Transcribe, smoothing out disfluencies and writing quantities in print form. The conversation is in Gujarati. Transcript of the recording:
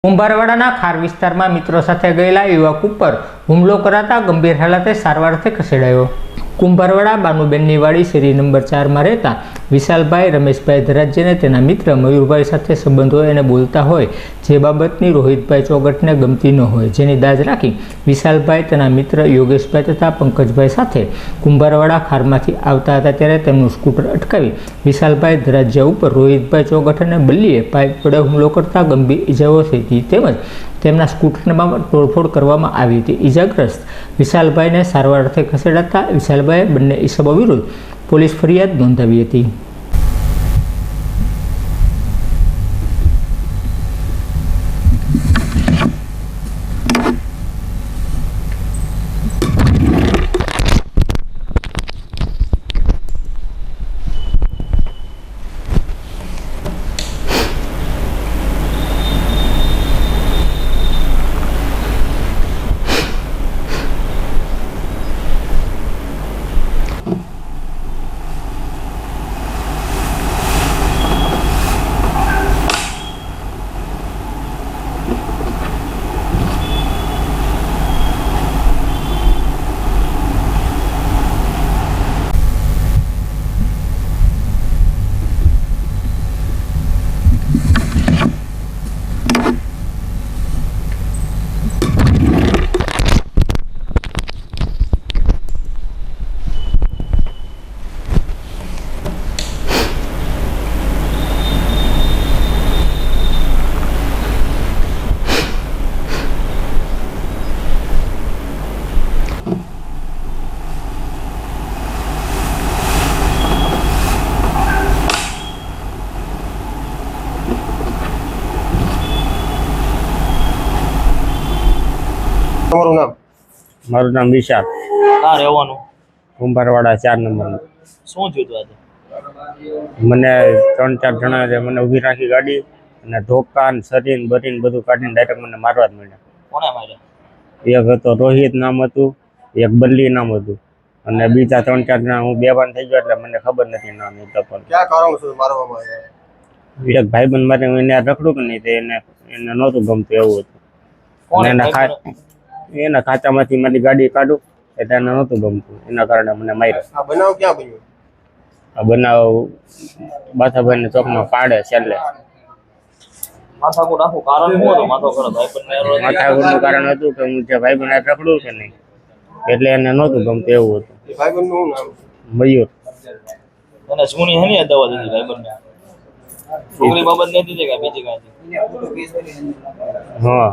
કુંભારવાડાના ખાર વિસ્તારમાં મિત્રો સાથે ગયેલા યુવક ઉપર હુમલો કરાતા ગંભીર હાલતે સારવારથી ખસેડાયો। કુંભારવાડા બાનુબેનની વાડી શેરી નંબર 4 માં રહેતા વિશાલભાઈ રમેશભાઈ ધરાજીને તેના મિત્ર મયુરભાઈ સાથે સંબંધ હોય અને બોલતા હોય જે બાબતની રોહિતભાઈ ચોગટને ગમતી ન હોય, જેની દાજ રાખી વિશાલભાઈ તેના મિત્ર યોગેશભાઈ તથા પંકજભાઈ સાથે કુંભારવાડા ખારમાંથી આવતા હતા ત્યારે તેમનું સ્કૂટર અટકાવી વિશાલભાઈ ધરાજીયા ઉપર રોહિતભાઈ ચોગટ અને બલ્લીએ પાઇપ વડે હુમલો કરતા ગંભીર ઇજાઓ થઈ હતી તેમજ તેમના સ્કૂટરમાં તોડફોડ કરવામાં આવી હતી। ઇજાગ્રસ્ત વિશાલભાઈને સારવારથી ખસેડાતા વિશાલભાઈએ બંને ઇસમો વિરુદ્ધ પોલીસ ફરિયાદ નોંધાવી હતી। તમારું નામ? મારું નામ વિશાલ। ક્યાં રહેવાનું? કુંભારવાડા 4 નંબર। શું થયું હતું આજે? મને 3-4 જણા મને ઊભી રાખી ગાડી અને ધોકા ને સરીન બરીન બધું કાઢીને ડાયરેક્ટ મને મારવા જ માંડ્યા। કોણે માર્યા? એક હતો રોહિત નામ હતું, એક બલ્લી નામ હતું અને બીજા 3-4 જણા હું બેભાન થઈ ગયો એટલે મને ખબર નથી નામ એ પણ ક્યાં કારણોસર મારવામાં આવ્યા? એક ભાઈબંધ મારે એને રખડું કે નહીં તો એને નહોતું ગમતું એવું હતું। કોણ એના ખાતામાંથી મારી ગાડી કાઢું એટલે એને નહોતું ગમતું, એના કારણે મને માર્યો। આ બનાવ ક્યાં બન્યો? આ બનાવ બાથાભાઈ ચોકમાં પાડે છેલ્લે। માથાકૂટ આખું કારણ શું હતું? માથાકૂટનું કારણ હતું કે હું જે ભાઈબંધ રખડું કે નહીં એટલે એને નહોતું ગમતું એવું હતું। એ ભાઈબંધનું શું નામ? મયુર। એને જૂની હેની દવા દીધી ભાઈબંધને? છોકરી બાબત નથી દીધી કે બીજી કાંઈ? હા।